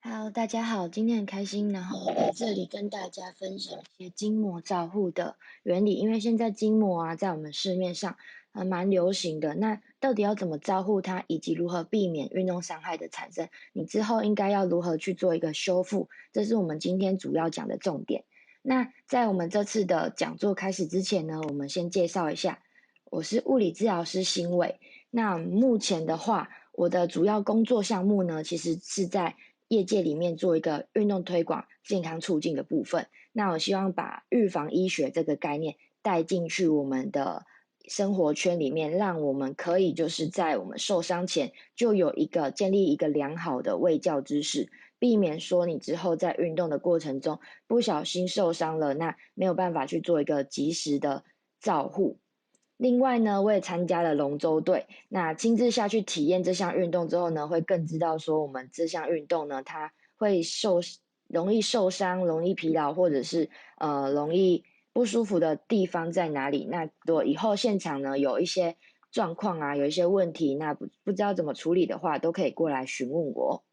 Hello，大家好，今天很开心，然后在这里跟大家分享一些筋膜照护的原理。因为现在筋膜啊，在我们市面上蛮流行的。那到底要怎么照护它，以及如何避免运动伤害的产生？你之后应该要如何去做一个修复？这是我们今天主要讲的重点。那在我们这次的讲座开始之前呢，我们先介绍一下，我是物理治疗师欣伟。那目前的话，我的主要工作项目呢，其实是在业界里面做一个运动推广、健康促进的部分。那我希望把预防医学这个概念带进去我们的生活圈里面，让我们可以就是在我们受伤前就有建立一个良好的卫教知识，避免说你之后在运动的过程中不小心受伤了，那没有办法去做一个及时的照护。另外呢，我也参加了龙舟队，那亲自下去体验这项运动之后呢，会更知道说我们这项运动呢，它会容易受伤、容易疲劳，或者是容易不舒服的地方在哪里。那如果以后现场呢有一些状况啊，有一些问题，那不知道怎么处理的话，都可以过来询问我。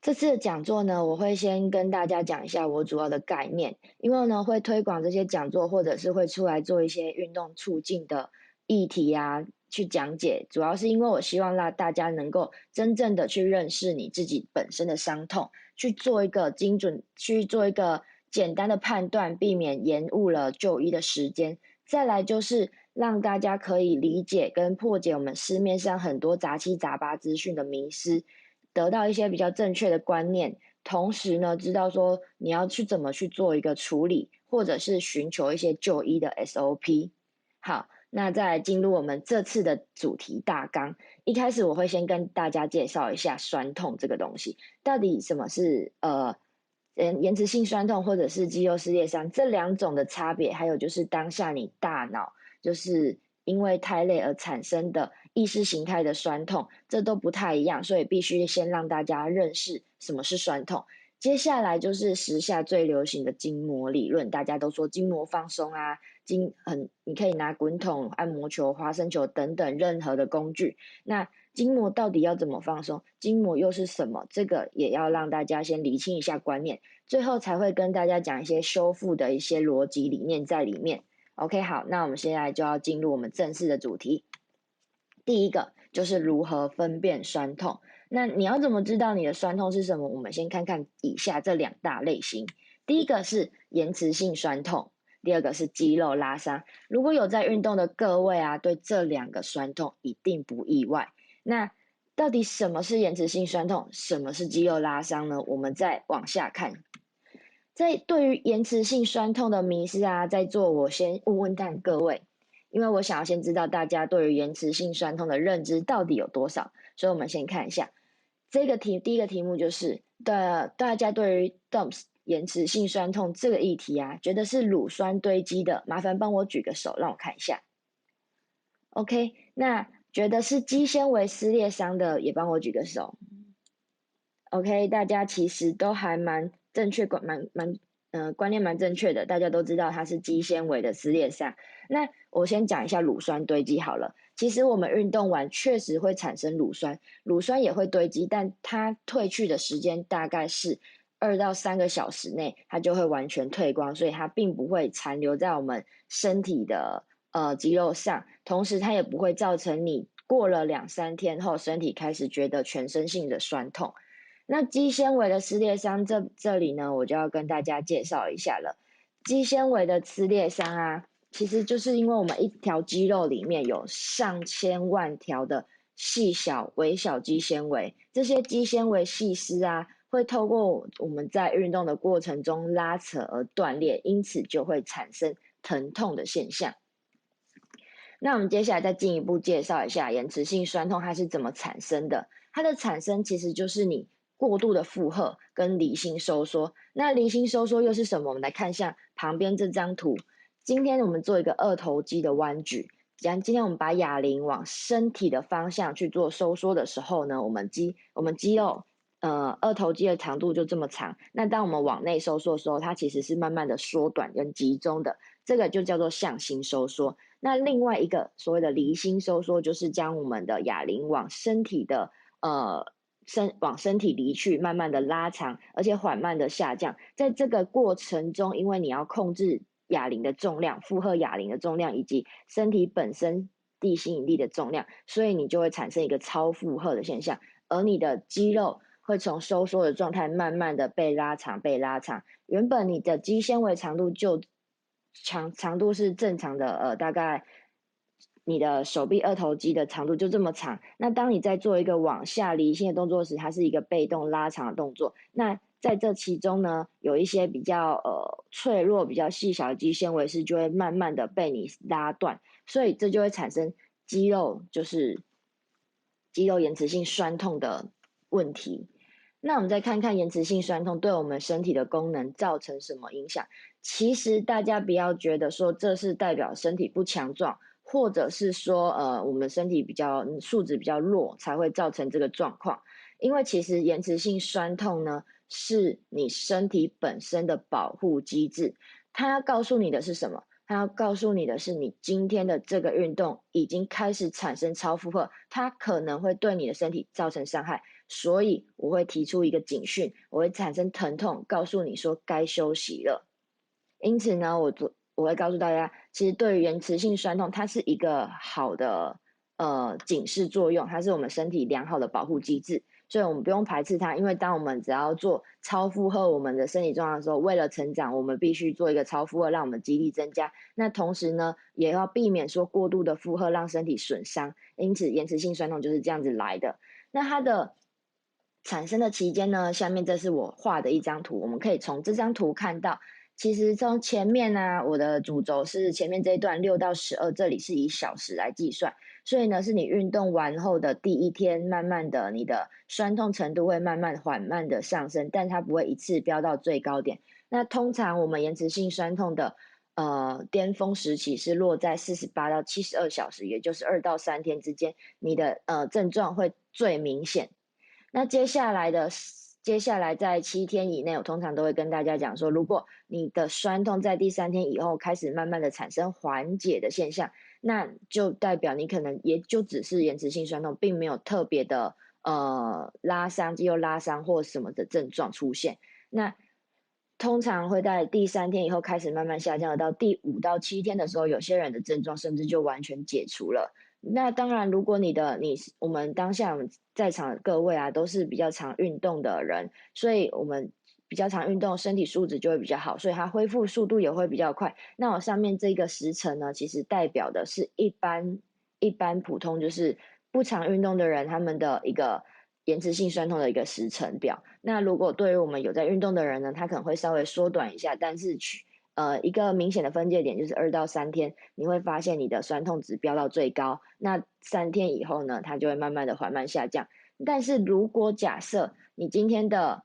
这次的讲座呢，我会先跟大家讲一下我主要的概念，因为呢会推广这些讲座，或者是会出来做一些运动促进的议题啊，去讲解，主要是因为我希望让大家能够真正的去认识你自己本身的伤痛，去做一个简单的判断，避免延误了就医的时间。再来就是让大家可以理解跟破解我们市面上很多杂七杂八资讯的迷思，得到一些比较正确的观念，同时呢，知道说你要去怎么去做一个处理，或者是寻求一些就医的 SOP。好，那再来进入我们这次的主题大纲。一开始我会先跟大家介绍一下酸痛这个东西，到底什么是延迟性酸痛或者是肌肉撕裂伤这两种的差别，还有就是当下你大脑就是因为太累而产生的意识形态的酸痛，这都不太一样，所以必须先让大家认识什么是酸痛。接下来就是时下最流行的筋膜理论，大家都说筋膜放松啊，你可以拿滚筒、按摩球、花生球等等任何的工具。那筋膜到底要怎么放松？筋膜又是什么？这个也要让大家先厘清一下观念，最后才会跟大家讲一些修复的一些逻辑理念在里面。OK，好，那我们现在就要进入我们正式的主题。第一个就是如何分辨酸痛。那你要怎么知道你的酸痛是什么？我们先看看以下这两大类型。第一个是延迟性酸痛，第二个是肌肉拉伤。如果有在运动的各位啊，对这两个酸痛一定不意外。那到底什么是延迟性酸痛，什么是肌肉拉伤呢？我们再往下看。在对于延迟性酸痛的迷思啊，在座我先问问看各位，因为我想要先知道大家对于延迟性酸痛的认知到底有多少，所以我们先看一下第一个题目就是大家对于 DOMS 延迟性酸痛这个议题啊，觉得是乳酸堆积的，麻烦帮我举个手，让我看一下。OK，那觉得是肌纤维撕裂伤的，也帮我举个手。OK，大家其实都还蛮正确，观念蛮正确的，大家都知道它是肌纤维的撕裂伤。那我先讲一下乳酸堆积好了。其实我们运动完确实会产生乳酸，乳酸也会堆积，但它退去的时间大概是2到3个小时内，它就会完全退光，所以它并不会残留在我们身体的肌肉上，同时它也不会造成你过了2、3天后身体开始觉得全身性的酸痛。那肌纤维的撕裂伤这里呢，我就要跟大家介绍一下了。肌纤维的撕裂伤啊，其实就是因为我们一条肌肉里面有上千万条的微小肌纤维，这些肌纤维细丝啊，会透过我们在运动的过程中拉扯而断裂，因此就会产生疼痛的现象。那我们接下来再进一步介绍一下延迟性酸痛它是怎么产生的。它的产生其实就是你过度的负荷跟离心收缩。那离心收缩又是什么？我们来看一下旁边这张图。今天我们做一个二头肌的弯举，今天我们把哑铃往身体的方向去做收缩的时候呢，我们肌肉二头肌的长度就这么长。那当我们往内收缩的时候，它其实是慢慢的缩短跟集中的，这个就叫做向心收缩。那另外一个所谓的离心收缩，就是将我们的哑铃往身体的往身体离去，慢慢的拉长，而且缓慢的下降。在这个过程中，因为你要控制哑铃的重量，负荷哑铃的重量，以及身体本身地心引力的重量，所以你就会产生一个超负荷的现象，而你的肌肉会从收缩的状态慢慢的被拉长，原本你的肌纤维长度就长度是正常的，大概你的手臂二头肌的长度就这么长。那当你在做一个往下离心的动作时，它是一个被动拉长的动作。那在这其中呢，有一些比较脆弱、比较细小的肌纤维是就会慢慢的被你拉断，所以这就会产生肌肉延迟性酸痛的问题。那我们再看看延迟性酸痛对我们身体的功能造成什么影响。其实大家不要觉得说这是代表身体不强壮，或者是说我们身体素质比较弱才会造成这个状况。因为其实延迟性酸痛呢，是你身体本身的保护机制。它要告诉你的是什么？它要告诉你的是，你今天的这个运动已经开始产生超负荷，它可能会对你的身体造成伤害。所以我会提出一个警讯，我会产生疼痛，告诉你说该休息了。因此呢，我会告诉大家，其实对于延迟性酸痛，它是一个好的警示作用，它是我们身体良好的保护机制，所以我们不用排斥它。因为当我们只要做超负荷我们的身体状况的时候，为了成长，我们必须做一个超负荷，让我们肌力增加。那同时呢，也要避免说过度的负荷让身体损伤。因此，延迟性酸痛就是这样子来的。那它的产生的期间呢，下面这是我画的一张图，我们可以从这张图看到，其实从前面呢，我的主轴是前面这一段6到12，这里是以小时来计算，所以呢，是你运动完后的第一天，慢慢的你的酸痛程度会慢慢缓慢的上升，但它不会一次飙到最高点。那通常我们延迟性酸痛的巅峰时期是落在48到72小时，也就是2到3天之间，你的症状会最明显。那接下来在7天以内，我通常都会跟大家讲说，如果你的酸痛在第3天以后开始慢慢的产生缓解的现象，那就代表你可能也就只是延迟性酸痛，并没有特别的肌肉拉伤或什么的症状出现。那通常会在第3天以后开始慢慢下降，到第5到7天的时候，有些人的症状甚至就完全解除了。那当然，如果我们当下在场的各位啊，都是比较常运动的人，所以我们比较常运动，身体素质就会比较好，所以它恢复速度也会比较快。那我上面这个时程呢，其实代表的是一般普通就是不常运动的人，他们的一个延迟性酸痛的一个时程表。那如果对于我们有在运动的人呢，他可能会稍微缩短一下，但是一个明显的分界点就是2到3天，你会发现你的酸痛值飙到最高。那3天以后呢，它就会慢慢的缓慢下降。但是如果假设你今天的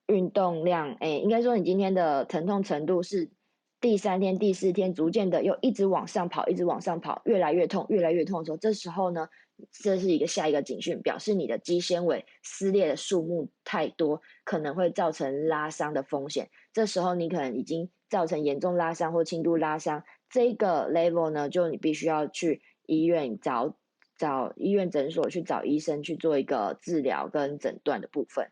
运动量，应该说你今天的疼痛程度是第3天、第4天逐渐的又一直往上跑，越来越痛的时候，这时候呢，这是下一个警讯，表示你的肌纤维撕裂的数目太多，可能会造成拉伤的风险。这时候你可能已经造成严重拉伤或轻度拉伤，这个 level 呢，就你必须要去医院找医院诊所去找医生去做一个治疗跟诊断的部分。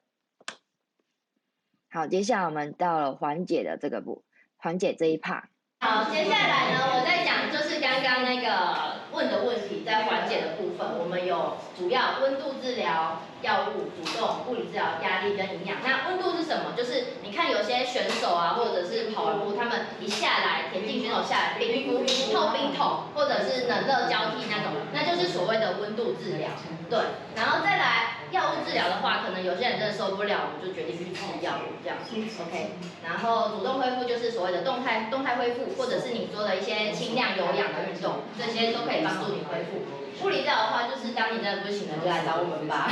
好，接下来我们到了缓解这一 part。好，接下来呢，我在讲就是刚刚那个问的问题，在缓解的部分，我们有主要温度治疗、药物、主动、物理治疗、压力跟营养。那温度是什么？就是你看有些选手啊，或者是跑完步，他们一下来，田径选手下来冰敷、泡冰桶，或者是冷热交替那种，那就是所谓的温度治疗。对，然后再来药物治疗的话，可能有些人真的受不了，我们就决定去吃药物这样。OK， 然后主动恢复就是所谓的动态恢复，或者是你做的一些轻量有氧的运动，这些都可以帮助你恢复。物理治疗的话，就是当你真的不行了，就来找我们吧。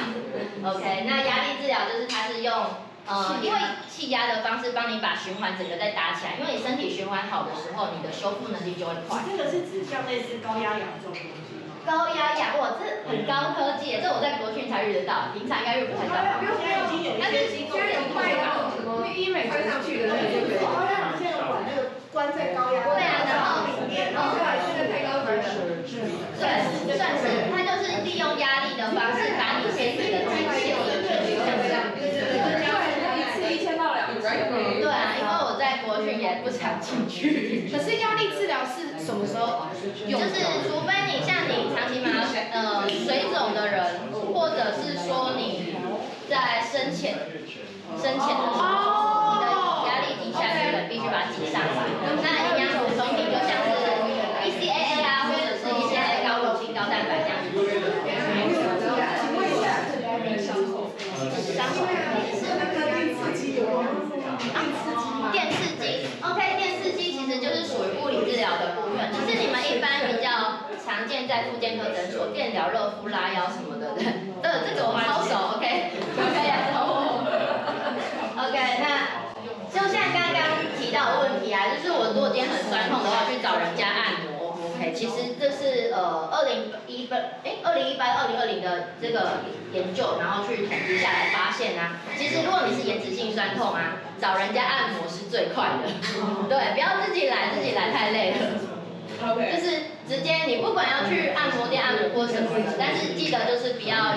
OK， 那压力治疗就是它是用因为气压的方式帮你把循环整个再打起来，因为你身体循环好的时候，你的修复能力就会快。这个是指像类似高压氧这种东西吗？高压氧，哇，这很高科技耶，这我在国训才遇得到，平常应该遇不太到。现在已经有一些机构有卖那种什么医美推上去的那个，高压氧现在管那个关在高压对啊，然后里面，然后现在太高级了，算是，它就是利用压力的方式把插进去。可是压力治疗是什么时候用？就是除非你像你长期水肿的人，或者是说你在生前的时候，你的压力已经下去了，必须把它挤上来。那营养补充品就像是 BCAA 啊，或者是一些高乳清、高蛋白这样子。电刺激 ，OK， 电刺激其实就是属于物理治疗的部分，就是你们一般比较常见在复健科诊所，电疗、热敷、拉腰什么的，这个我超熟 ，OK， 来找我 ，OK， 那就像刚刚提到的问题啊，就是我如果今天很酸痛的话，去找人家按摩 ，OK， 其实这是2018、2020的这个研究，然后去统计下来发现啊，其实如果你是延迟性酸痛啊，找人家按摩是最快的，对，不要自己来太累了。就是直接你不管要去按摩店按摩或什么的，但是记得就是不要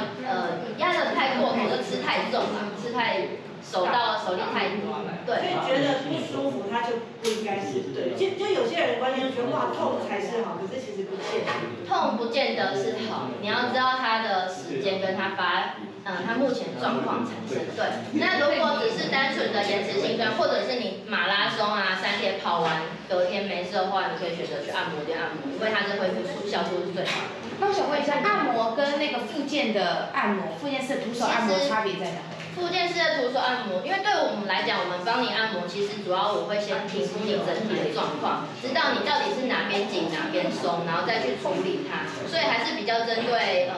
压得太过头，就吃太重了，吃太手力太对。所以觉得不舒服，他就不应该是对。就有些人观念就觉得哇痛才是好，可是其实不见得。痛不见得是好，你要知道它的时间跟它它目前状况产生。对，那如果只是单纯的延迟性酸，或者是你马拉松啊3天跑完，隔天没事的话，你可以选择去按摩店按摩，因为它是恢复效果是最好的。那我想问一下，按摩跟那个复健的按摩，复健式的徒手按摩差别在哪？复健式的徒手按摩，因为对我们来讲，我们帮你按摩，其实主要我会先评估你整体的状况，知道你到底是哪边紧哪边松，然后再去处理它，所以还是比较针对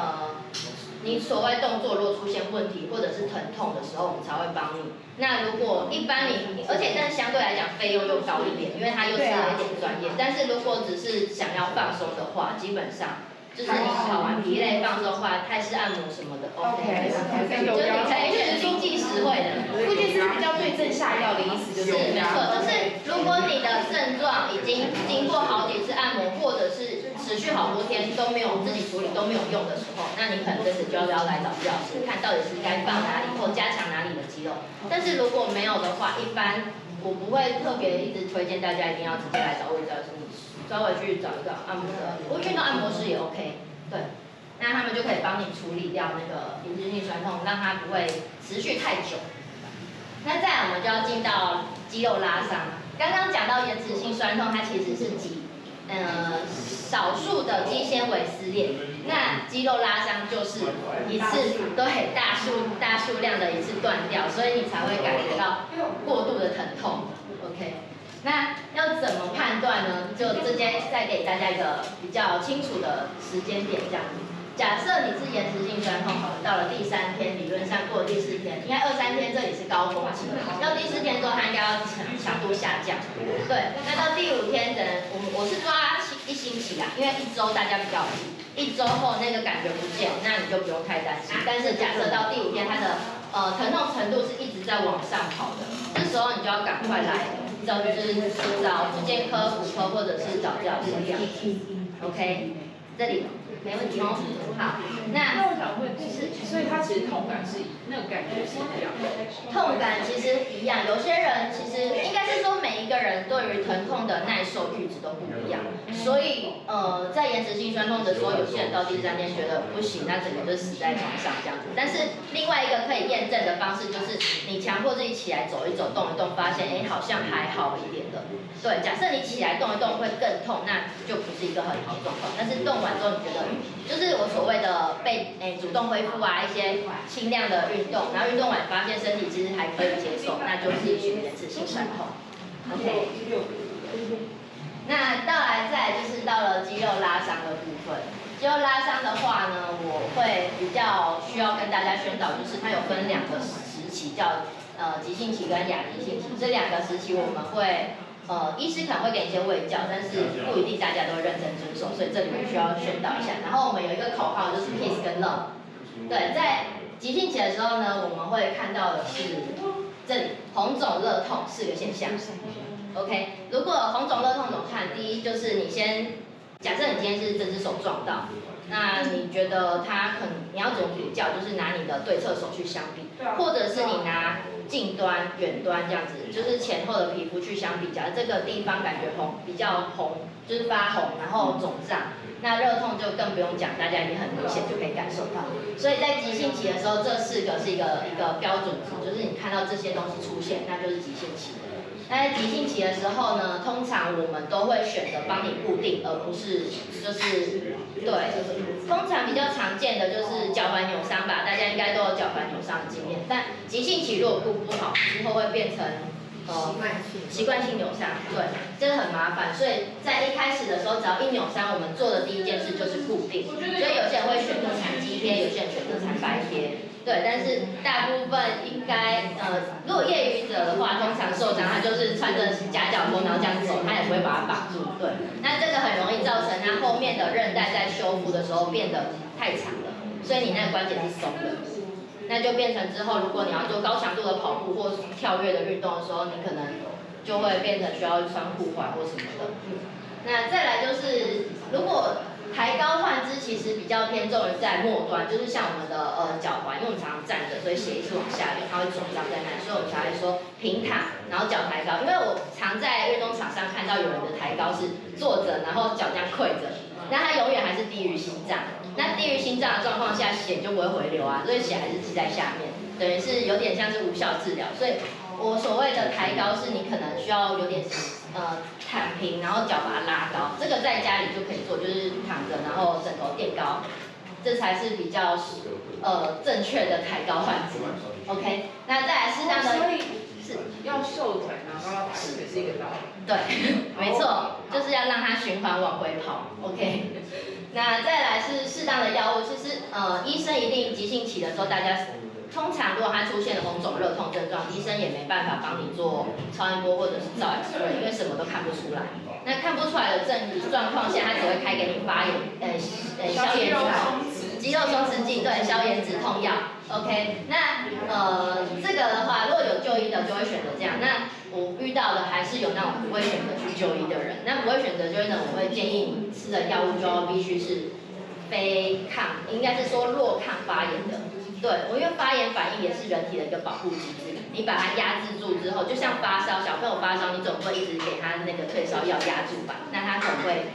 你所谓动作如果出现问题或者是疼痛的时候，我们才会帮你。那如果一般而且但相对来讲费用又高一点，因为它又是有一点专业。但是如果只是想要放松的话，基本上就是你跑完疲累放松的话，泰式按摩什么的 OK， 就是你可以选经济实惠的。复健是比较对症下药的意思，就是没错，就是如果你的症状已经经过好几次按摩，或者是持续好多天都没有自己处理都没有用的时候，那你可能这次就要来找治疗师，看到底是该放哪里或加强哪里的肌肉。但是如果没有的话，一般我不会特别一直推荐大家一定要直接来找物理治疗师，稍微去找一个按摩的，不过运动按摩师也 OK， 对，那他们就可以帮你处理掉那个延迟性酸痛，让它不会持续太久。那再来我们就要进到肌肉拉伤。刚刚讲到延迟性酸痛，它其实是少数的肌纤维撕裂，那肌肉拉伤就是一次对大数量的一次断掉，所以你才会感觉到过度的疼痛。OK， 那要怎么判断呢？就直接再给大家一个比较清楚的时间点，这样子。假设你是延迟性酸痛，好了，到了第3天，理论上过了第4天，应该2、3天这里是高峰期，到第4天之后它应该要强度下降。对，那到第5天我是抓1星期啦，因为1周大家比较急，1周后那个感觉不见，那你就不用太担心。但是假设到第5天，它的疼痛程度是一直在往上跑的，这时候你就要赶快来找复健科、骨科或者是找治疗师这样子。OK， 这里。没问题哦。好，那我想问，所以它其实痛感是那个感觉是一样的。痛感其实一样，有些人其实应该是说每一个人对于疼痛的耐受阈值都不一样，所以在延迟性酸痛的时候，有些人到第3天觉得不行，那整个就死在床上这样子。但是另外一个可以验证的方式就是你强迫自己起来走一走、动一动，发现好像还好一点的。对，假设你起来动一动会更痛，那就不是一个很好的状况。但是动完之后你觉得就是我所谓的主动恢复啊，一些轻量的运动，然后运动完发现身体其实还可以接受，那就是属于延迟性酸痛。OK， 那再来就是到了肌肉拉伤的部分。肌肉拉伤的话呢，我会比较需要跟大家宣导，就是它有分2个时期，叫急性期跟亚急性期。这2个时期我们会医师可能会给你一些卫教，但是不一定大家都认真遵守，所以这里我需要宣导一下。然后我们有一个口号，就是 peace 跟 love。对，在急性期的时候呢，我们会看到的是这里红肿热痛4个现象。OK， 如果红肿热痛怎么看？第一就是你先假设你今天是这只手撞到，那你觉得它你要怎么比较？就是拿你的对侧手去相比，或者是你拿近端、远端这样子，就是前后的皮肤去相比较，这个地方感觉比较红，就是发红，然后肿胀。那热痛就更不用讲，大家已经很明显就可以感受到。所以在急性期的时候，这4个是一个标准值，就是你看到这些东西出现，那就是急性期。那在急性期的时候呢，通常我们都会选择帮你固定，而不是就是对。通常比较常见的就是脚踝扭伤吧，大家应该都有脚踝扭伤的经验。但急性期如果顾不好，之后会变成习惯性扭伤，对，这个很麻烦。所以在一开始的时候，只要一扭伤，我们做的第一件事就是固定。所以有些人会选择缠肌贴，有些人选择缠白贴。对，但是大部分应该如果业余者的话，通常受伤他就是穿着夹脚拖，然后这样走，他也不会把它绑住。对，那这个很容易造成他后面的韧带在修复的时候变得太长了，所以你那个关节是松的。那就变成之后，如果你要做高强度的跑步或跳跃的运动的时候，你可能就会变成需要穿护踝或什么的。那再来就是，如果抬高换姿其实比较偏重于在末端，就是像我们的脚踝，因为我们常常站着，所以血一直往下流，它会肿胀在那，所以我们才会说平躺，然后脚抬高。因为我常在运动场上看到有人的抬高是坐着，然后脚这样跪着，那他永远还是低于心脏。那低于心脏的状况下，血就不会回流啊，所以血还是积在下面，等于是有点像是无效治疗。所以我所谓的抬高是你可能需要有点躺平，然后脚把它拉高，这个在家里就可以做，就是躺着，然后枕头垫高，这才是比较正确的抬高换姿。OK， 那再来适当的是要瘦腿，然后要抬腿是一个道理。对，没错，就是要让它循环往回跑。OK， 那再来是适当的药物，其实医生一定急性期的时候，大家通常如果他出现了红肿热痛症状，医生也没办法帮你做超音波或者是照 X 光，因为什么都看不出来。那看不出来的状况下，他只会开给你发炎消炎止、肌肉松弛剂，对，消炎止痛药。OK， 那这个的话，如果有就医的就会选择这样。那我遇到的还是有那种不会选择去就医的人。那不会选择就医的，我会建议你吃的药物就必须是非抗，应该是说弱抗发炎的。对，因为发炎反应也是人体的一个保护机制，你把它压制住之后，就像发烧，小朋友发烧，你总不会一直给他那个退烧药压住吧？那他总会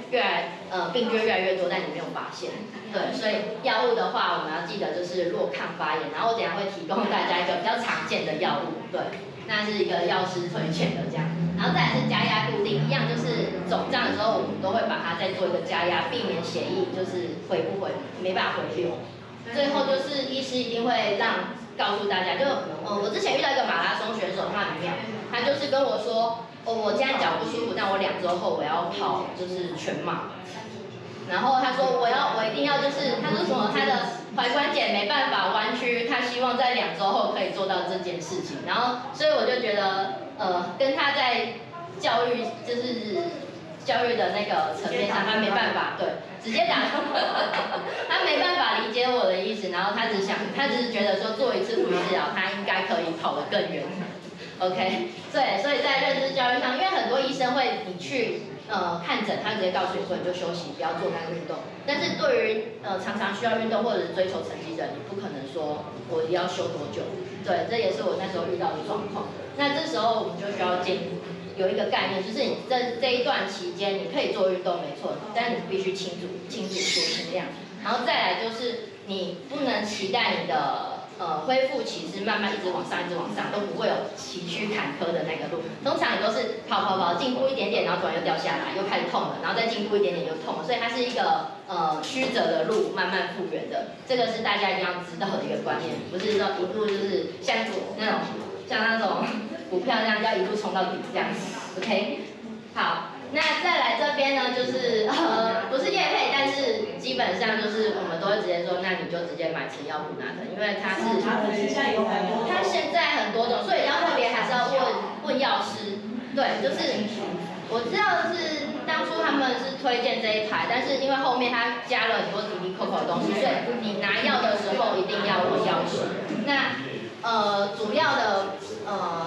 病就越来越多，但你没有发现。对，所以药物的话，我们要记得就是弱抗发炎，然后我等一下会提供大家一个比较常见的药物，对，那是一个药师推荐的这样。然后再来是加压固定，一样就是肿胀的时候，我们都会把它再做一个加压，避免血液就是没办法回流。最后就是医师一定会告诉大家，就我之前遇到一个马拉松选手，他很妙，他就是跟我说，我现在脚不舒服，但我2周后我要跑就是全马。然后他说我一定要就是他说什么他的踝关节没办法弯曲，他希望在2周后可以做到这件事情。然后所以我就觉得跟他在教育的那个层面上，他没办法直接打他没办法理解我的意思，然后他只是觉得说做一次物理治疗，他应该可以跑得更远。OK， 对，所以在认知教育上，因为很多医生会你去看诊，他直接告诉你说你就休息，不要做那个运动。但是对于常常需要运动或者是追求成绩的人，你不可能说我要休多久。对，这也是我那时候遇到的状况。那这时候我们就需要有一个概念，就是你这一段期间你可以做运动没错，但你必须清楚说轻量。然后再来就是你不能期待你的恢复期是慢慢一直往上，都不会有崎岖坎坷的那个路。通常你都是跑进步一点点，然后突然又掉下来，又开始痛了，然后再进步一点点又痛了，所以它是一个曲折的路，慢慢复原的。这个是大家一定要知道的一个观念，不是说一路就是像那种股票那样要一路冲到底这样子 ，OK？ 好，那再来这边呢，就是不是业配，但是基本上就是我们都会直接说，那你就直接买成药普拿疼，因为它现在很多种，所以要特别还是要问药师。对，就是我知道是当初他们是推荐这一排，但是因为后面它加了很多滴滴扣扣的东西，所以你拿药的时候一定要问药师。那主要的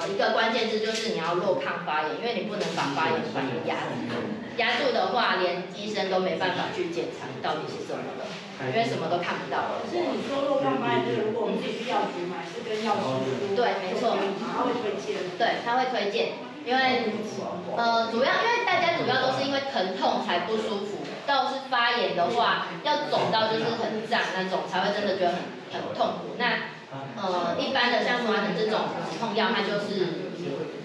一个关键字就是你要弱抗发炎，因为你不能把发炎反应压住的话，连医生都没办法去检查你到底是怎么了，因为什么都看不到了。是你说弱抗发炎，就是如果我们自己去药局买，是跟药师对，没错，他会推荐。对，他会推荐，因为主要因为大家主要都是因为疼痛才不舒服，倒是发炎的话，要肿到就是很胀那种才会真的觉得很痛苦。那一般的像诺阿疼这种止痛药，它就是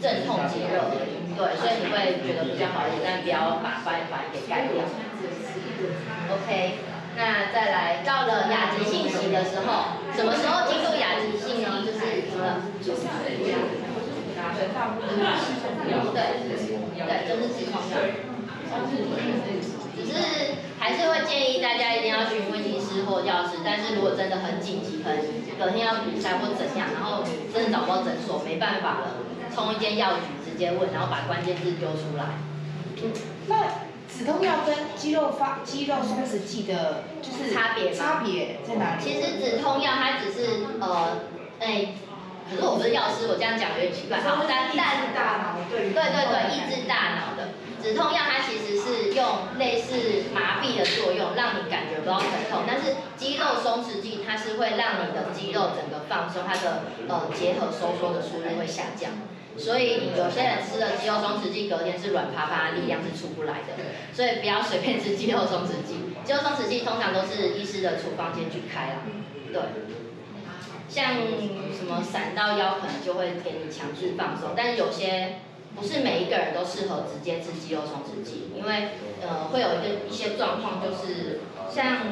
镇痛解热而已，对，所以你会觉得比较好一点，但不要把发炎反应给盖掉。OK， 那再来到了亚急性期的时候，什么时候进入亚急性呢？就是对，就是止痛药。只是还是会建议大家一定要询问医师或药师，但是如果真的很紧急，可能隔天要比赛或怎样，然后你真的找不到诊所，没办法了，冲一间药局直接问，然后把关键字丢出来。那止痛药跟肌肉松弛剂的就是差别在哪里？其实止痛药它只是可是我不是药师，我这样讲有点奇怪。好，但抑制大脑，对抑制大脑的止痛药，它其实是用类似麻痹的作用，让你感觉不到疼痛。但是肌肉松弛剂，它是会让你的肌肉整个放松，它的结合收缩的速率会下降。所以有些人吃了肌肉松弛剂，隔天是软趴趴，力量是出不来的。所以不要随便吃肌肉松弛剂。肌肉松弛剂通常都是医师的处方间去开啦，对。像什么闪到腰，可能就会给你强制放松，但是有些不是每一个人都适合直接吃肌肉松弛剂，因为会有一些状况，就是像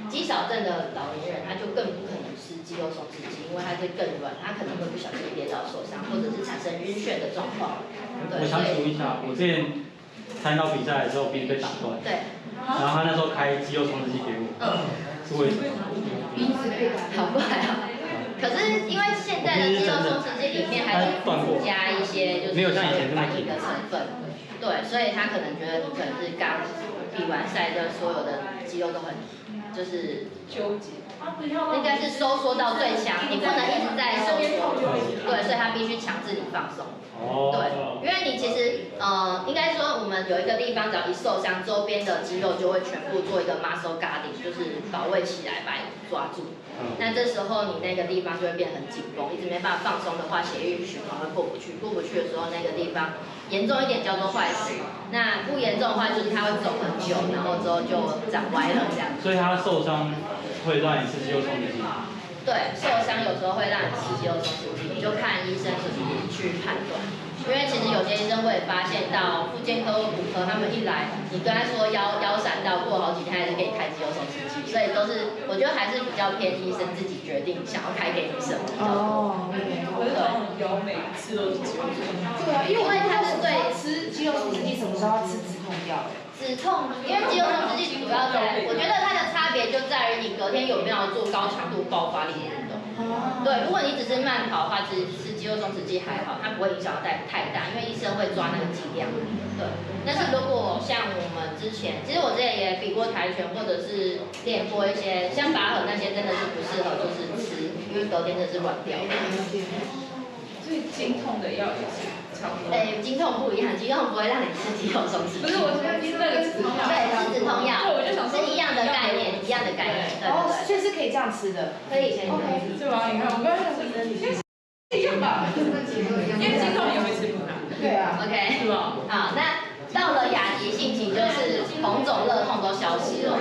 肌少症的老年人，他就更不可能吃肌肉松弛剂，因为它会更软，他可能会不小心跌倒受伤，或者是产生晕眩的状况。对，我想请问一下，我之前参加比赛的时候鼻子被打断，对，然后他那时候开肌肉松弛剂给我，是为什么？鼻子被打好不还好？可是因为现在的肌肉松弛剂里面还是附加一些就是消炎反应的成分，对，所以他可能觉得你可能是刚比完赛的所有的肌肉都很就是纠结，应该是收缩到最强，你不能一直在收缩，对，所以他必须强制你放松。对，因为你其实应该说我们有一个地方只要一受伤，周边的肌肉就会全部做一个 muscle guarding， 就是保卫起来把你抓住。那这时候你那个地方就会变得很紧绷，一直没办法放松的话，血液循环会过不去，过不去的时候那个地方严重一点叫做坏死，那不严重的话就是它会肿很久，然后之后就长歪了这样。所以他受伤会让你吃肌肉松弛剂？对，受伤有时候会让你吃肌肉松弛剂，你就看医生怎么去判断。因为其实有些医生会发现到复健科或骨科，他们一来，你跟他说腰闪到，过好几天还是给你开肌肉松弛剂，所以都是我觉得还是比较偏医生自己决定想要开给你什么。哦，可是腰每次都是肌肉松弛剂。对啊，因为他是对吃肌肉松弛剂什么时候要吃止痛药？止痛，因为肌肉松弛剂主要在，我觉得它的差别就在于你隔天有没有做高强度爆发力的运动。对，如果你只是慢跑的话，其实吃肌肉松弛剂还好，它不会影响太大，因为医生会抓那个剂量。对，但是如果像我们之前，其实我之前也比过跆拳，或者是练过一些像拔河那些，真的是不适合就是吃，因为隔天真的是软掉的。所以经痛的药也是差不多。经痛不一样，经痛不会让你吃肌肉松弛剂。不是，我说那个止痛药。对，是止痛药。对，我就想说是一样的概念，一样的概念。对。哦，所以是可以这样吃的。可以。OK。是吗？你看，我刚刚想说，一样吧，因为经痛也会吃补钠。对啊。OK。是吧？好，那到了亚急性期，就是红肿热痛都消失了，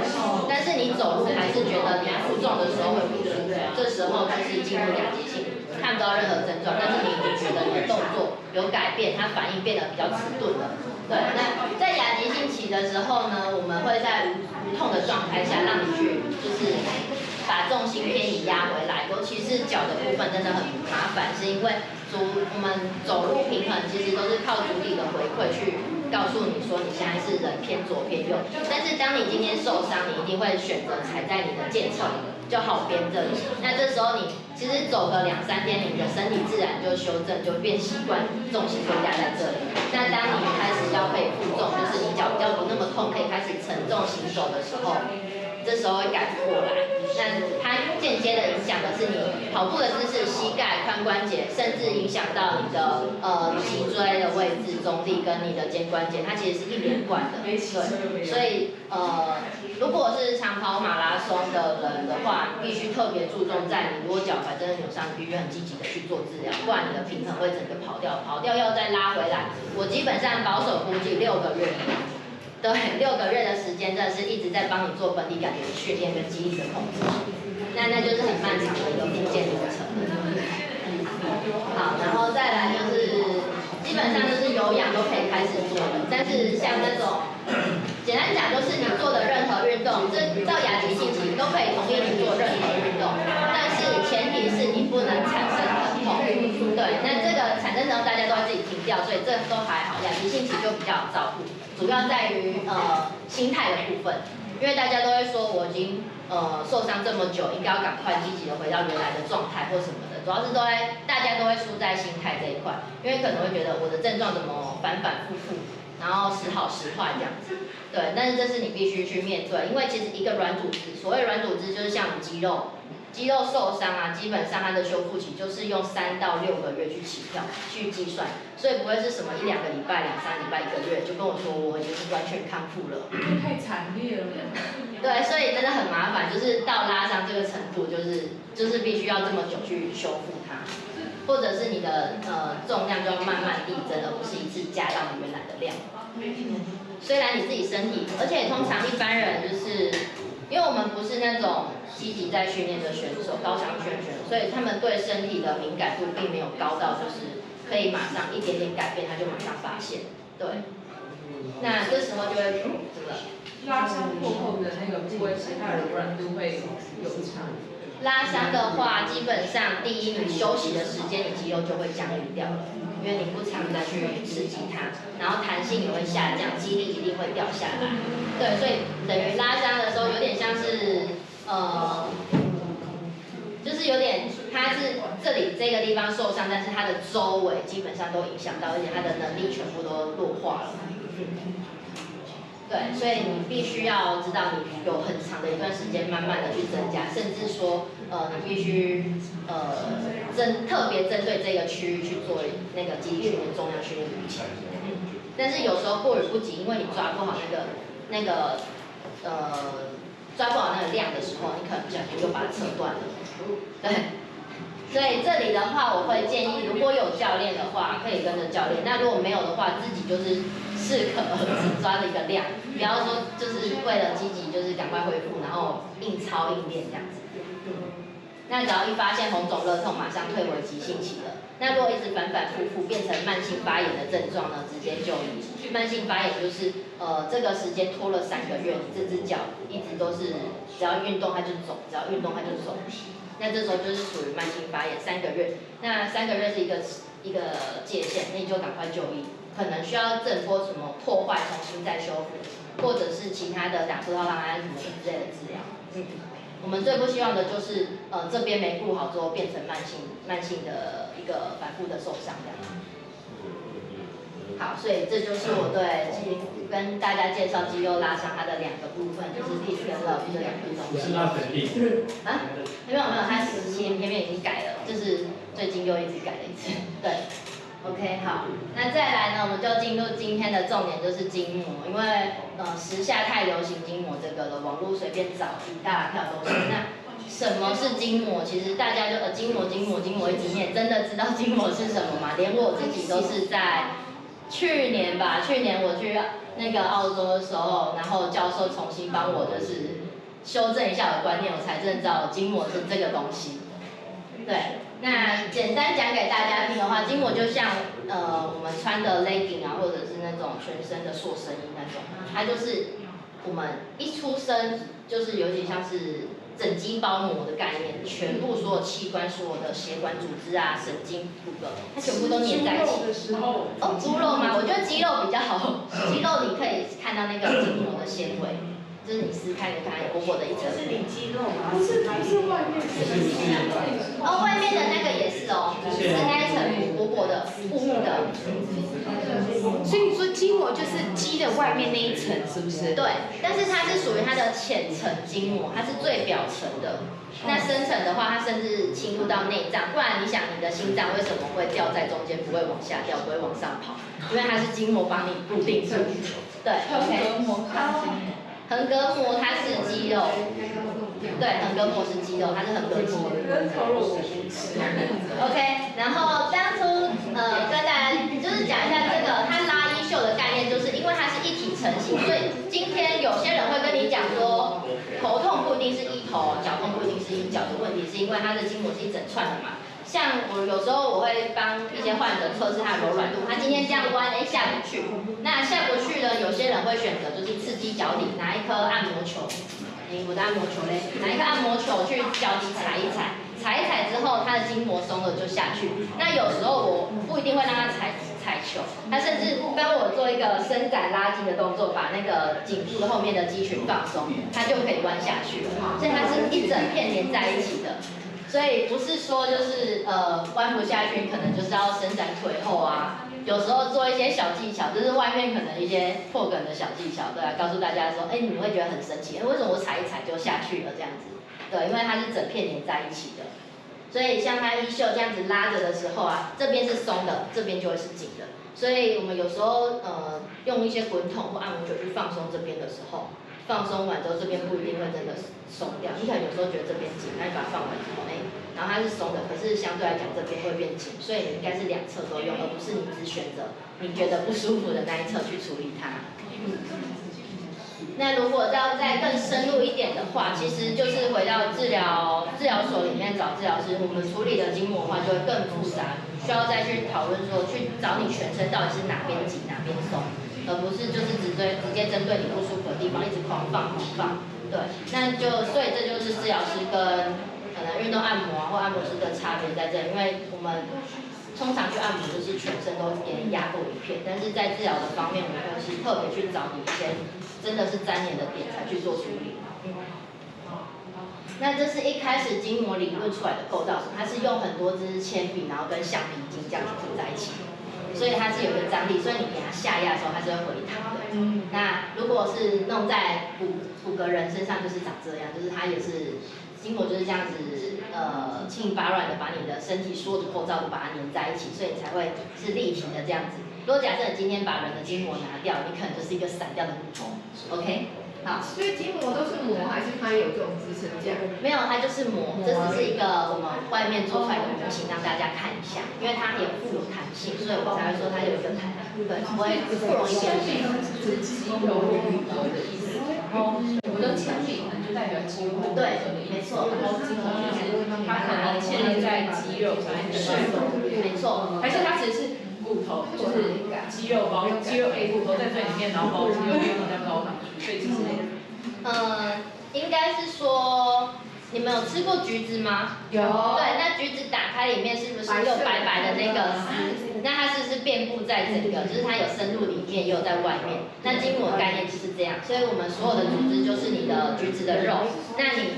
但是你走路还是觉得你负重的时候会不舒服，这时候就是进入亚急性，看不到任何症状，但是你觉得你的动作有改变，它反应变得比较迟钝了。对，那在亚急性期的时候呢，我们会在无痛的状态下让你去就是把重心偏移压回来，尤其是脚的部分真的很麻烦，是因为我们走路平衡其实都是靠足底的回馈去告诉你说你现在是人偏左偏右，但是当你今天受伤，你一定会选择踩在你的健侧就好边这里。那这时候你其实走个2-3天，你的身体自然就修正，就变习惯重心就压在这里。那当你开始要可以负重，就是你脚比较不那么痛，可以开始承重行走的时候，这时候会改不过来。那它间接的影响的是你跑步的姿势、膝盖、髋关节，甚至影响到你的脊椎的位置、中立跟你的肩关节，它其实是一连贯的。对，所以如果是长跑马拉松的人的话，必须特别注重在你如果脚踝真的扭伤，必须很积极的去做治疗，不然你的平衡会整个跑掉，跑掉要再拉回来。我基本上保守估计6个月。对，6个月的时间真的是一直在帮你做本体感觉的训练跟肌力的控制，那就是很漫长的一个复健流程。好，然后再来就是基本上就是有氧都可以开始做了，但是像那种简单讲就是你做的任何运动，这到亚急性期都可以同意你做任何运动，但是前提是你不能产生疼痛。对，那这个产生疼痛大家都会自己停掉，所以这都还好，亚急性期就比较好照顾。主要在于心态的部分，因为大家都会说我已经受伤这么久，应该要赶快积极的回到原来的状态或什么的，主要是大家都会输在心态这一块，因为可能会觉得我的症状怎么反反复复，然后时好时坏这样子，对，但是这是你必须去面对，因为其实一个软组织，所谓软组织就是像肌肉受伤啊，基本上它的修复期就是用3到6个月去起跳去计算，所以不会是什么1、2个礼拜、2、3礼拜、1个月就跟我说我已经完全康复了。太惨烈了。对，所以真的很麻烦，就是到拉伤这个程度，就是必须要这么久去修复它，或者是你的重量就要慢慢递增，而不是一次加到你原来的量。虽然你自己身体，而且通常一般人就是因为我们不是那种积极在训练的选手，高强选手，所以他们对身体的敏感度并没有高到就是可以马上一点点改变，他就马上发现。对，那这时候就会怎么了？拉伤过后的那个部位，其他的软度会有差。拉伤的话，基本上第一，你休息的时间，你肌肉就会僵硬掉了，因为你不常的去刺激它，然后弹性也会下降，肌力一定会掉下来。对，所以等于拉伤的时候，有点像是就是有点它是这里这个地方受伤，但是它的周围基本上都影响到，而且它的能力全部都弱化了。对，所以你必须要知道，你有很长的一段时间慢慢的去增加，甚至说，你必须特别针对这个区域去做那个肌力训练、重量训练。但是有时候过于不及，因为你抓不好抓不好那个量的时候，你可能不小心就把它扯断了。对。所以这里的话，我会建议，如果有教练的话，可以跟着教练；那如果没有的话，自己就是适可而止抓的一个量，不要说就是为了积极，就是赶快恢复，然后硬操硬练这样子。那只要一发现红肿热痛，马上退回急性期了。那如果一直反反复复变成慢性发炎的症状呢，直接就医。慢性发炎就是这个时间拖了3个月，你这只脚一直都是只要运动它就肿，只要运动它就肿。那这时候就是属于慢性发炎3个月，那3个月是一个界限，那你就赶快就医，可能需要震波什么破坏重新再修复，或者是其他的打葡萄糖胺什么之类的治疗。我们最不希望的就是这边没顾好之后变成慢性的一个反复的受伤这样。好，所以这就是我对跟大家介绍肌肉拉伤它的2个部分，就是 PIS 跟 LOVE 这2个东西。啊？没有，它前面已经改了，就是最近又一直改了一次。对 ，OK 好，那再来呢，我们就进入今天的重点，就是筋膜，因为时下太流行筋膜这个了，网络随便找一大票都是。那什么是筋膜？其实大家就筋膜一直念，真的知道筋膜是什么吗？连我自己都是在去年我去那个澳洲的时候，然后教授重新帮我就是修正一下我的观念，我才真的知道筋膜是这个东西。对，那简单讲给大家听的话，筋膜就像我们穿的 legging 啊，或者是那种全身的塑身衣那种，它就是我们一出生就是有点像是整肌包膜的概念，全部所有器官、所有的血管组织啊、神经骨骼，它全部都粘在一起。猪肉吗？我觉得肌肉比较好，肌肉你可以看到那个筋膜的纤维。就是你撕开你看薄薄的一层。是里肌肉吗？不是外面外面的那个也是哦，是那一层薄薄的雾雾的。所以你说筋膜就是肌的外面那一层，是不是？对，但是它是属于它的浅层筋膜，它是最表层的。那深层的话，它甚至侵入到内脏，不然你想你的心脏为什么会掉在中间，不会往下掉，不会往上跑？因为它是筋膜帮你固定住。对 ，OK。横膈膜它是肌肉，对，横膈膜是肌肉，它是横膈肌。OK， 然后当初跟大家就是讲一下这个，它拉衣袖的概念，就是因为它是一体成型，所以今天有些人会跟你讲说，头痛不一定是一头，脚痛不一定是一脚的问题，是因为它的筋膜是一整串的嘛。像我有时候我会帮一些患者测试它的柔软度，他今天这样弯，下不去。那下不去呢，有些人会选择就是刺激脚底，拿一颗按摩球，我的按摩球嘞，拿一颗按摩球去脚底踩一踩，踩一踩之后，它的筋膜松了就下去。那有时候我不一定会让他踩球，他甚至帮我做一个伸展拉筋的动作，把那个颈部的后面的肌群放松，它就可以弯下去了。所以它是一整片连在一起的。所以不是说就是弯不下去，可能就是要伸展腿后啊。有时候做一些小技巧，就是外面可能一些破梗的小技巧，对啊，告诉大家说，你们会觉得很神奇，为什么我踩一踩就下去了这样子？对，因为它是整片连在一起的。所以像它衣袖这样子拉着的时候啊，这边是松的，这边就会是紧的。所以我们有时候用一些滚筒或按摩球去放松这边的时候。放松完之后，这边不一定会真的松掉。你可能有时候觉得这边紧，那你把它放完之后，然后它是松的，可是相对来讲这边会变紧，所以你应该是两侧都用，而不是你只选择你觉得不舒服的那一侧去处理它。那如果要再更深入一点的话，其实就是回到治疗所里面找治疗师，我们处理的筋膜的话就会更复杂，需要再去讨论说，去找你全身到底是哪边紧哪边松。而不是就是直接针对你不舒服的地方一直狂放，对，那所以这就是治疗师跟可能运动按摩或按摩师的差别在这里，因为我们通常去按摩就是全身都给你压过一片，但是在治疗的方面，我们会是特别去找你一些真的是粘连的点才去做处理。那这是一开始筋膜理论出来的构造，它是用很多支铅笔，然后跟橡皮筋这样子组在一起。所以它是有一个张力，所以你给它下压的时候，它是会回弹的。那如果是弄在骨骼人身上，就是长这样，就是它也是筋膜就是这样子，轻盈拔软的把你的身体所有的构造都把它粘在一起，所以你才会是立体的这样子。如果假设你今天把人的筋膜拿掉，你可能就是一个散掉的骨头。OK。好，所以筋膜都是膜，还是它有这种支撑架？没有，它就是膜，这只是一个我们外面做出来的模型，让大家看一下，因为它也富有弹性，所以我才会说它有一个弹，对，不容易变形。是肌肉愈合的意思。我的铅笔可能就代表肌肉。对，没错。然后筋膜就是它可能建立在肌肉上面的是没错。还是它只是骨头，就是肌肉包肌肉骨头在最里面，然后包肌肉这样包上去。所以其实应该是说，你们有吃过橘子吗？有。对，那橘子打开里面是不是有白白的那个丝？那它是不是遍布在整个，就是它有深入里面，也有在外面。那筋膜的概念就是这样，所以我们所有的组织就是你的橘子的肉，那你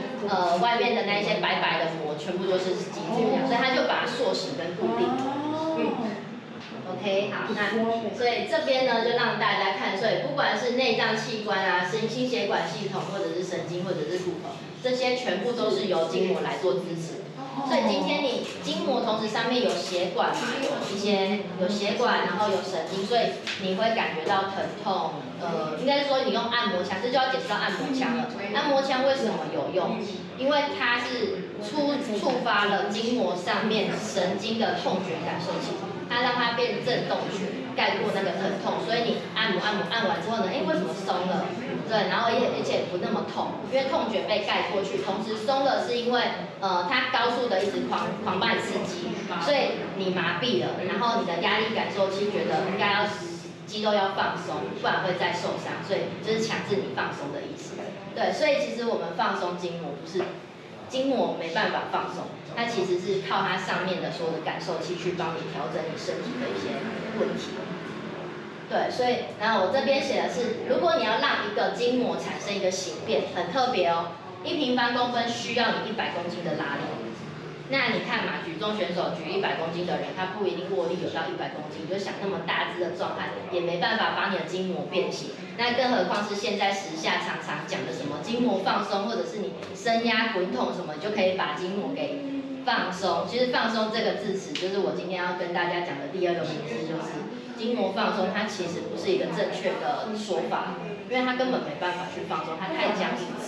外面的那一些白白的膜全部就是肌这样，所以它就把它塑形跟固定。OK， 好，那所以这边呢就让大家看，所以不管是内脏器官啊、心血管系统，或者是神经，或者是骨头，这些全部都是由筋膜来做支持。所以今天你筋膜同时上面有血管嘛，有血管，然后有神经，所以你会感觉到疼痛。应该是说你用按摩枪，这就要解释到按摩枪了。按摩枪为什么有用？因为它是触发了筋膜上面神经的痛觉感受器。它让它变震动觉，盖过那个疼痛，所以你按完之后呢，为什么松了？对，然后而且不那么痛，因为痛觉被盖过去，同时松了是因为它高速的一直狂帮你刺激，所以你麻痹了，然后你的压力感受器觉得应该要肌肉要放松，不然会再受伤，所以就是强制你放松的意思。对，所以其实我们放松筋膜不是。筋膜没办法放松，它其实是靠它上面的所有的感受器去帮你调整你身体的一些问题。对，所以然后我这边写的是，如果你要让一个筋膜产生一个形变，很特别哦，1平方公分需要你100公斤的拉力。那你看嘛，举重选手举100公斤的人，他不一定握力有到100公斤，你就想那么大只的壮汉，也没办法把你的筋膜变形。那更何况是现在时下常常讲的什么筋膜放松，或者是你升压滚筒什么，就可以把筋膜给放松。其实放松这个字词，就是我今天要跟大家讲的第2个名词，就是筋膜放松，它其实不是一个正确的说法，因为它根本没办法去放松，它太僵硬了。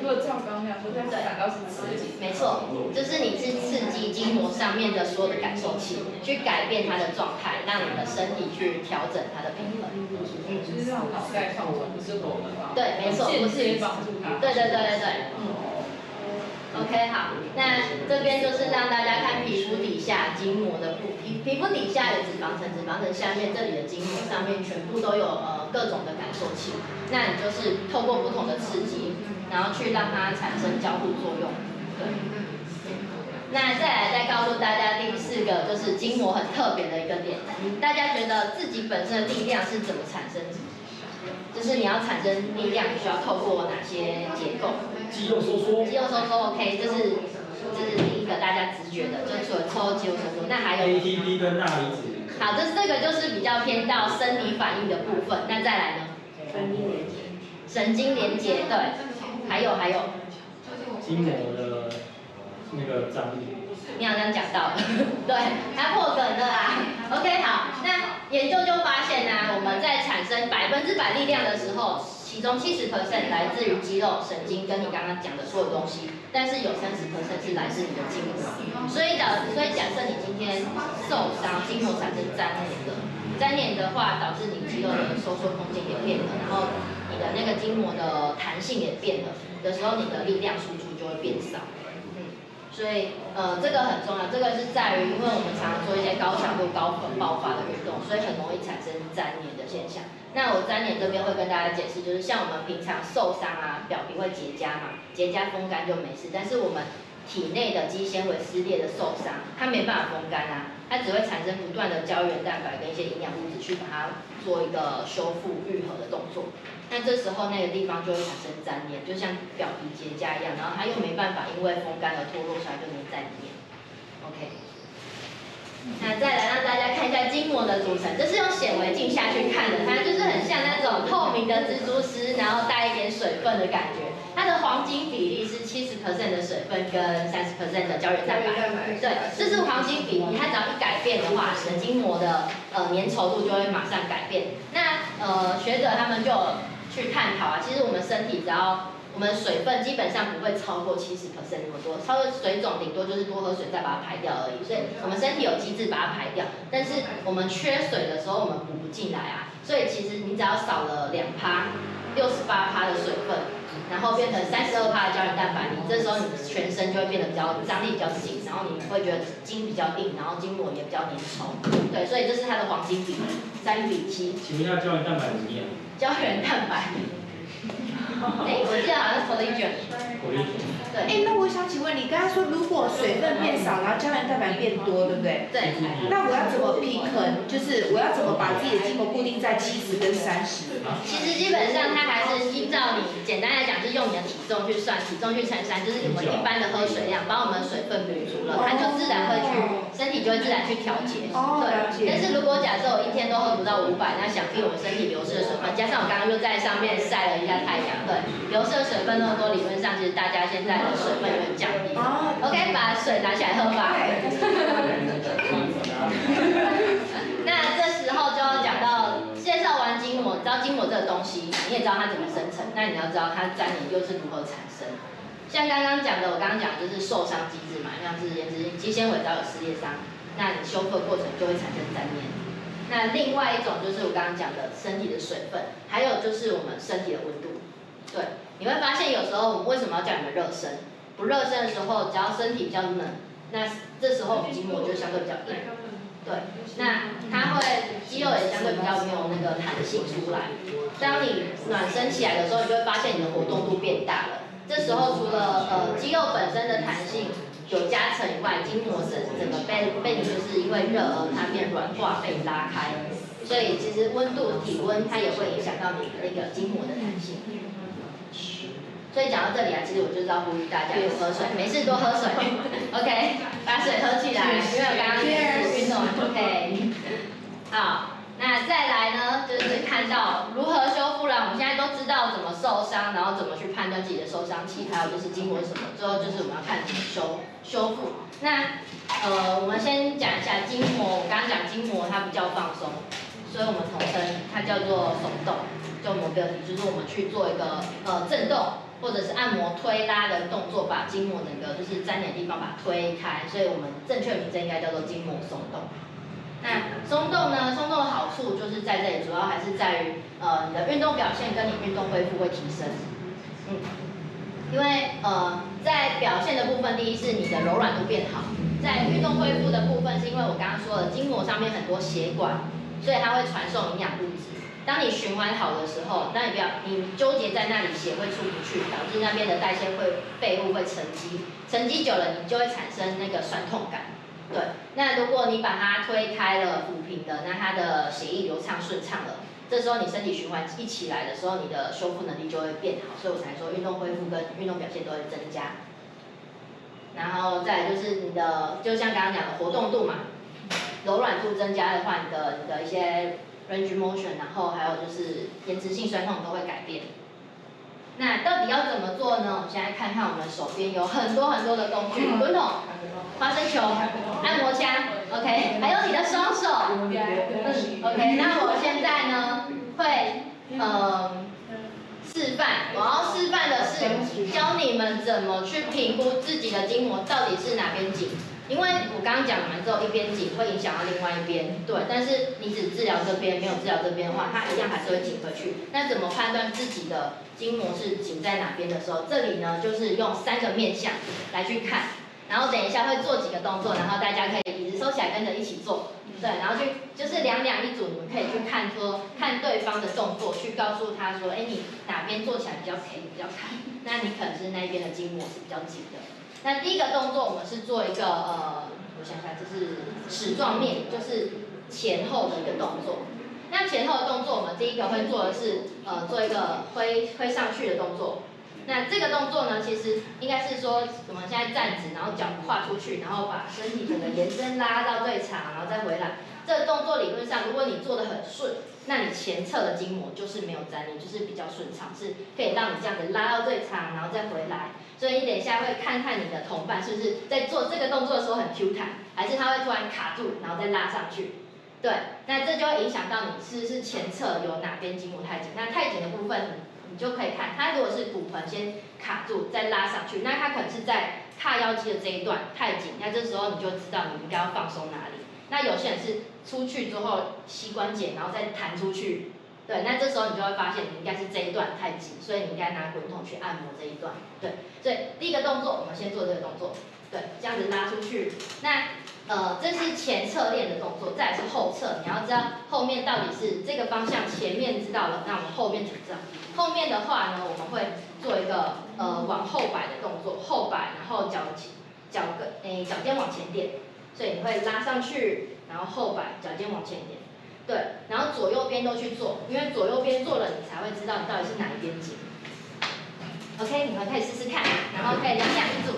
如果照刚那样说，这样感到是刺激。没错，就是你是刺激筋膜上面的所有的感受器，去改变它的状态，让你的身体去调整它的平衡。就是让脑袋放松，不是我们对，没错，不是。帮助它。对。OK， 好，那这边就是让大家看皮肤底下筋膜的皮肤底下有脂肪层，脂肪层下面这里的筋膜上面全部都有各种的感受器，那你就是透过不同的刺激，然后去让它产生交互作用。对。那再告诉大家第4个就是筋膜很特别的一个点，大家觉得自己本身的力量是怎么产生？就是你要产生力量，你需要透过哪些结构？肌肉收缩。肌肉收缩 OK， 这是第一个大家直觉的，就除了抽肌肉收缩，那还有 ATP 跟钠离子。好，这个就是比较偏到生理反应的部分。那再来呢？神经连结，对，还有。筋膜的那个张力。你好像讲到了，对，它破梗了啦。OK， 好，那研究就发现呢，我们在产生100%力量的时候，其中70% 来自于肌肉、神经跟你刚刚讲的所有东西，但是有30% 是来自你的筋膜。所以假设你今天受伤，筋膜产生粘连的话，导致你肌肉的收缩空间也变了，然后你的那个筋膜的弹性也变了的时候，你的力量输出就会变少。所以这个很重要，这个是在于，因为我们常常做一些高强度、高爆发的运动，所以很容易产生粘连的现象。那我粘连这边会跟大家解释，就是像我们平常受伤啊，表皮会结痂嘛，结痂风干就没事，但是我们体内的肌纤维撕裂的受伤，它没办法风干啊，它只会产生不断的胶原蛋白跟一些营养物质去把它做一个修复愈合的动作。那这时候那个地方就会产生粘连，就像表皮结痂一样，然后它又没办法因为风干而脱落出来，就粘在里面。OK， 那再来让大家看一下筋膜的组成，这是用显微镜下去看的，它就是很像那种透明的蜘蛛丝，然后带一点水分的感觉。它的黄金比例是70% 的水分跟30% 的胶原蛋白。对，这是黄金比例，它只要一改变的话，你的筋膜的粘稠度就会马上改变。那学者他们就去探讨啊，其实我们身体只要我们水分基本上不会超过70% 那么多，超过水肿顶多就是多喝水再把它排掉而已。所以我们身体有机制把它排掉，但是我们缺水的时候我们补不进来啊。所以其实你只要少了2%、68%的水分，然后变成32%的胶原蛋白，你这时候你全身就会变得比较张力比较紧，然后你会觉得筋比较硬，然后筋膜也比较粘稠。对，所以这是它的黄金比例3:7。请问一下胶原蛋白怎么念？胶原蛋白。我记得好像是 collagen。对。那我想请问你刚刚说，如果水分变少，然后胶原蛋白变多，对不对？对。那我要怎么平衡？就是我要怎么把自己的筋膜固定在70跟30？其实基本上它还是依照你，简单来讲是用你的体重去算，体重去乘3，就是我们一般的喝水量，把我们的水分补足了，它就自然会去，身体就会自然去调节。对。但是如果假设我一天都喝不到500，那想必我们身体流失的水分，加上我刚刚又在上面晒了一下太阳，对，流失的水分那么多，理论上其实大家现在的水分有点降低。OK， 把水拿起来喝吧。那这时候就要讲到介绍完筋膜，你知道筋膜这个东西，你也知道它怎么生成，那你要知道它粘连又是如何产生。像刚刚讲的，我刚刚讲的就是受伤机制嘛，像是延迟肌纤维只要有撕裂伤，那你修复的过程就会产生粘连。那另外一种就是我刚刚讲的身体的水分，还有就是我们身体的温度。对，你会发现有时候我们为什么要叫你们热身？不热身的时候，只要身体比较冷，那这时候我们筋膜就相对比较硬。对，那它会肌肉也相对比较没有那个弹性出来。当你暖身起来的时候，你就会发现你的活动度变大了。这时候除了肌肉本身的弹性有加成以外，筋膜整个被你就是因为热而它变软化被拉开。所所以其实温度、体温它也会影响到你那个筋膜的弹性。所以讲到这里啊，其实我就是要呼吁大家多喝水，没事多喝水，OK， 把水喝起来，因为我刚刚运动 ，OK， 好。那再来呢，就是看到如何修复了。我们现在都知道怎么受伤，然后怎么去判断自己的受伤期，还有就是筋膜是什么。最后就是我们要看怎么修复。那我们先讲一下筋膜。我刚刚讲筋膜它不叫放松，所以我们统称它叫做松动，就mobility，就是我们去做一个震动或者是按摩推拉的动作，把筋膜整个就是粘连的地方把它推开。所以我们正确名称应该叫做筋膜松动。那松动呢？松动的好处就是在这里，主要还是在于你的运动表现跟你运动恢复会提升。因为在表现的部分，第一是你的柔软度变好，在运动恢复的部分，是因为我刚刚说了，筋膜上面很多血管，所以它会传送营养物质。当你循环好的时候，那你纠结在那里，血会出不去，导致那边的代谢废物会沉积，沉积久了，你就会产生那个酸痛感。对，那如果你把它推开了、抚平的，那它的血液流畅顺畅了，这时候你身体循环一起来的时候，你的修复能力就会变好，所以我才说运动恢复跟运动表现都会增加。然后再来就是你的，就像刚刚讲的活动度嘛，柔软度增加的话，你的一些 range motion， 然后还有就是延迟性酸痛都会改变。那到底要怎么做呢？我们现在看看我们手边有很多很多的工具，滚筒、花生球、按摩枪 ，OK， 还有你的双手，OK。那我现在呢会示范，我要示范的是教你们怎么去评估自己的筋膜到底是哪边紧。因为我刚刚讲完之后，一边紧会影响到另外一边，对。但是你只治疗这边，没有治疗这边的话，它一样还是会紧回去。那怎么判断自己的筋膜是紧在哪边的时候，这里呢就是用3个面向来去看，然后等一下会做几个动作，然后大家可以椅子收起来跟着一起做，对。然后就是两一组，你们可以去看对方的动作，去告诉他说，哎，你哪边做起来比较 K 比较开，那你可能是那边的筋膜是比较紧的。那第一个动作我们是做一个我想想，这是矢状面，就是前后的一个动作。那前后的动作，我们第一个会做的是做一个挥上去的动作。那这个动作呢，其实应该是说我们现在站直，然后脚跨出去，然后把身体整个延伸拉到最长，然后再回来。这个动作理论上，如果你做得很顺，那你前侧的筋膜就是没有粘连，就是比较顺畅，是可以让你这样子拉到最长，然后再回来。所以你等一下会看看你的同伴是不是在做这个动作的时候很 Q 弹，还是他会突然卡住，然后再拉上去。对，那这就会影响到你是不是前侧有哪边筋膜太紧。那太紧的部分你就可以看，它如果是骨盆先卡住再拉上去，那它可能是在髂腰肌的这一段太紧，那这时候你就知道你应该要放松哪里。那有些人是出去之后膝关节，然后再弹出去。对，那这时候你就会发现你应该是这一段太紧，所以你应该拿滚筒去按摩这一段。对，所以第一个动作我们先做这个动作，对，这样子拉出去。那这是前侧练的动作，再来是后侧，你要知道后面到底是这个方向，前面知道了，那我们后面怎么知道？后面的话呢，我们会做一个往后摆的动作，后摆，然后脚尖往前点，所以你会拉上去，然后后摆，脚尖往前点。对，然后左右边都去做，因为左右边做了，你才会知道你到底是哪一边紧。OK， 你们可以试试看，然后可以两一组。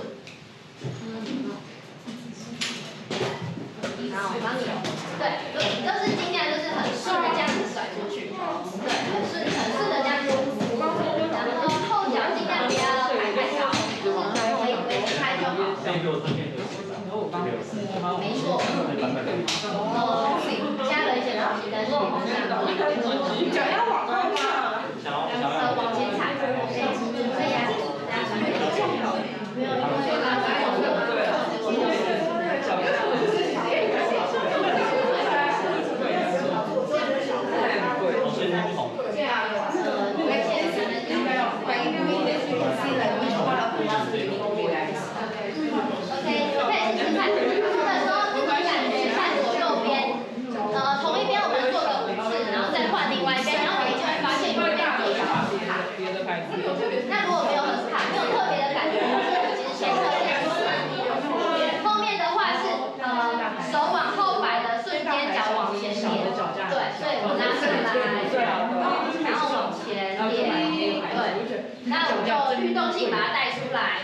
然后我帮你，对，都是尽量就是很顺的这样子甩出去，对，很顺的这样子。然后后脚尽量不要摆太高，可以维持开就好。没错。加了一些东西，但是你不这样做。脚要往后放。往前踩，对呀，大家没有，因为那如果没有很卡，没有特别的感觉，其实前侧练后面的话是手往后摆的瞬间，脚往前点，对，所以我那我们就律动性把它带出来。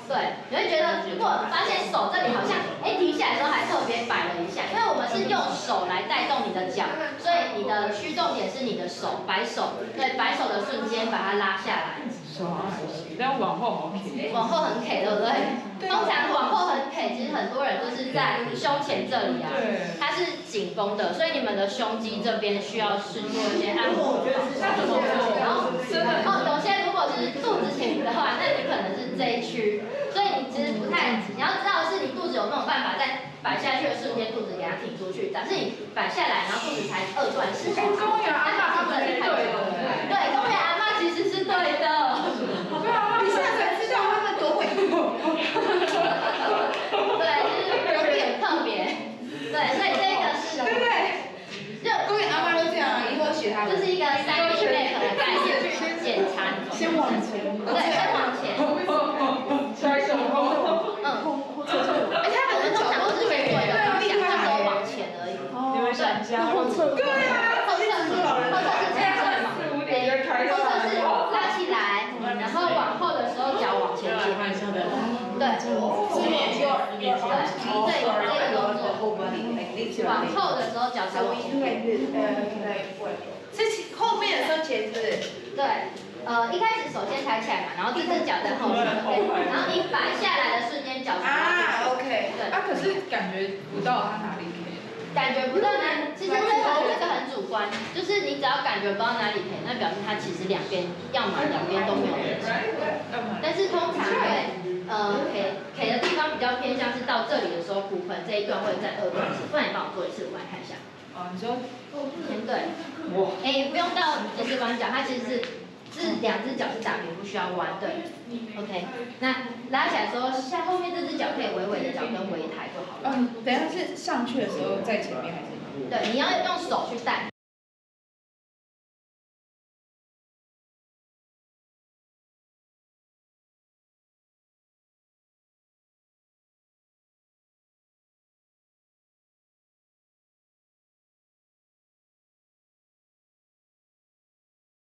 对，你会觉得如果发现手这里好像提起来的时候还特别摆了一下，因为我们是用手来带动你的脚，所以你的驱动点是你的手，摆手，对，摆手的瞬间把它拉下来。手好像还行，但往后好 K。往后很 K， 对不对？通常往后很 K， 其实很多人都是在胸前这里啊，它是紧绷的，所以你们的胸肌这边需要做一些按摩。那怎么做？然后有些如果是肚子挺的话，那你可能是这一区，所以你其实不太，你要知道的是你肚子有没有办法在摆下去的瞬间肚子给它挺出去，但是你摆下来，然后肚子才二段式。公园阿嬷他们是对的。对，公园阿嬷其实是对的。对啊，你现在才知道他们多会。对，就是有点特别。对，所以这个是。对不对？就公园阿嬷都这样啊，以后学他们。这是一个3D map 的概念，检查你。先往前。对，先往前。摔手后。他可能通常都是先做一个方向，这时候往前而已。你们想加入？对啊，后侧是这样嘛？对，后侧是拉起来，然后往后的时候脚往前接。对，这边就对，这个动作。往后的时候脚才往前。是后面的时候前是。对，一开始手先抬起来嘛，然后这只脚在后面，然后你摆下来的瞬间脚才啊 ，OK。对。啊，可是感觉不到他哪里 K。感觉不到哪，其实这个很主观，就是你只要感觉不到哪里疼，那表示它其实两边都没有问题。但是通常会K 的地方比较偏向是到这里的时候，骨盆这一段会在二段式，不然你帮我做一次，我来看一下。你说对，不用到就是弯脚，它其实是两只脚是打平，不需要弯，对 ，OK。那拉起来的时候，下后面这只脚可以微微的脚跟微抬就好了。等一下是上去的时候在前面还是？对，你要用手去带。